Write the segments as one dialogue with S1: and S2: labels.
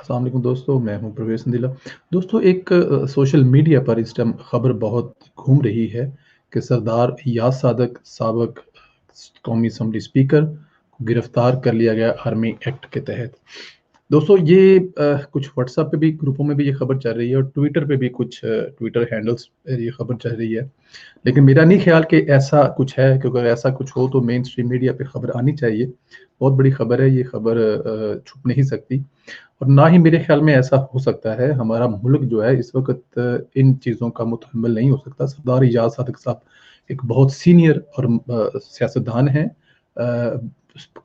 S1: अस्सलाम वालेकुम दोस्तों, मैं हूं प्रवेश संदीला। दोस्तों एक सोशल मीडिया पर इस टाइम खबर बहुत घूम रही है कि सरदार याद सादक साबक कौमी असम्बली स्पीकर को गिरफ्तार कर लिया गया आर्मी एक्ट के तहत। दोस्तों ये कुछ व्हाट्सएप पे भी ग्रुपों में भी ये खबर चल रही है और ट्विटर पे भी कुछ ट्विटर हैंडल्स पे ये खबर चल रही है। लेकिन मेरा नहीं ख्याल कि ऐसा कुछ है, क्योंकि अगर ऐसा कुछ हो तो मेन स्ट्रीम मीडिया पे खबर आनी चाहिए। बहुत बड़ी खबर है, ये खबर छुप नहीं सकती। और ना ही मेरे ख़्याल में ऐसा हो सकता है। हमारा मुल्क जो है इस वक़्त इन चीज़ों का मुतहम्मिल नहीं हो सकता। सरदार याद सादिक साहब एक बहुत सीनियर और सियासतदान हैं।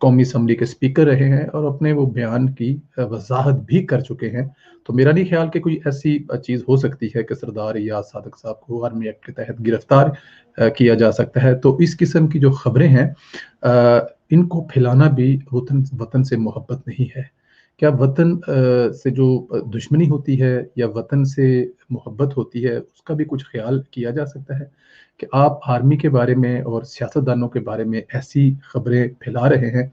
S1: कौमी असम्बली के स्पीकर रहे हैं और अपने वो बयान की वज़ाहत भी कर चुके हैं। तो मेरा नहीं ख़्याल कि कोई ऐसी चीज़ हो सकती है कि सरदार याद सादिक साहब को आर्मी एक्ट के तहत गिरफ्तार किया जा सकता है। तो इस किस्म की जो ख़बरें हैं इनको फैलाना भी वतन वतन से मोहब्बत नहीं है। क्या वतन से जो दुश्मनी होती है या वतन से मोहब्बत होती है, उसका भी कुछ ख़्याल किया जा सकता है? कि आप आर्मी के बारे में और सियासतदानों के बारे में ऐसी खबरें फैला रहे हैं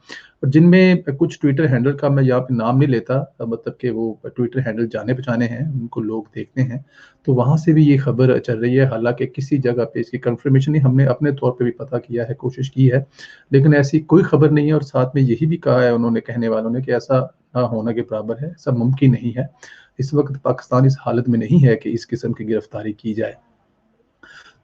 S1: और जिनमें कुछ ट्विटर हैंडल का मैं यहाँ पे नाम नहीं लेता, मतलब कि वो ट्विटर हैंडल जाने-पहचाने हैं, उनको लोग देखते हैं, तो वहाँ से भी ये खबर चल रही है। हालाँकि किसी जगह पे इसकी कन्फर्मेशन नहीं, हमने अपने तौर पे भी पता किया है, कोशिश की है, लेकिन ऐसी कोई खबर नहीं है और साथ में यही भी कहा है उन्होंने, कहने वालों ने, कि ऐसा ना होने के बराबर है, ऐसा मुमकिन नहीं है। इस वक़्त पाकिस्तान इस हालत में नहीं है कि इस किस्म की गिरफ्तारी की जाए।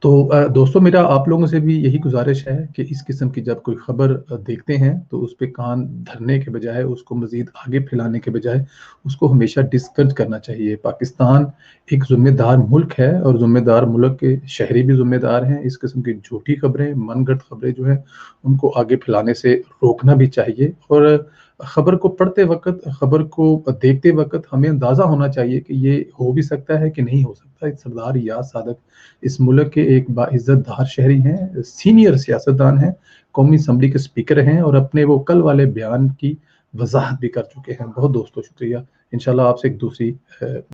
S1: तो दोस्तों, मेरा आप लोगों से भी यही गुज़ारिश है कि इस किस्म की जब कोई खबर देखते हैं तो उस पे कान धरने के बजाय, उसको मज़ीद आगे फैलाने के बजाय, उसको हमेशा डिस्कस करना चाहिए। पाकिस्तान एक ज़िम्मेदार मुल्क है और ज़िम्मेदार मुल्क के शहरी भी ज़िम्मेदार हैं। इस किस्म की झूठी खबरें, मनगढ़ंत खबरें जो हैं, उनको आगे फैलाने से रोकना भी चाहिए। और खबर को पढ़ते वक़्त, खबर को देखते वक़्त हमें अंदाज़ा होना चाहिए कि ये हो भी सकता है कि नहीं हो सकता। सरदार याद सादक इस मुल्क के एक बाइज़्ज़तदार शहरी हैं, सीनियर सियासतदान हैं, कौमी असम्बली के स्पीकर हैं और अपने वो कल वाले बयान की वज़ाहत भी कर चुके हैं। बहुत दोस्तों शुक्रिया। इंशाअल्लाह आपसे एक दूसरी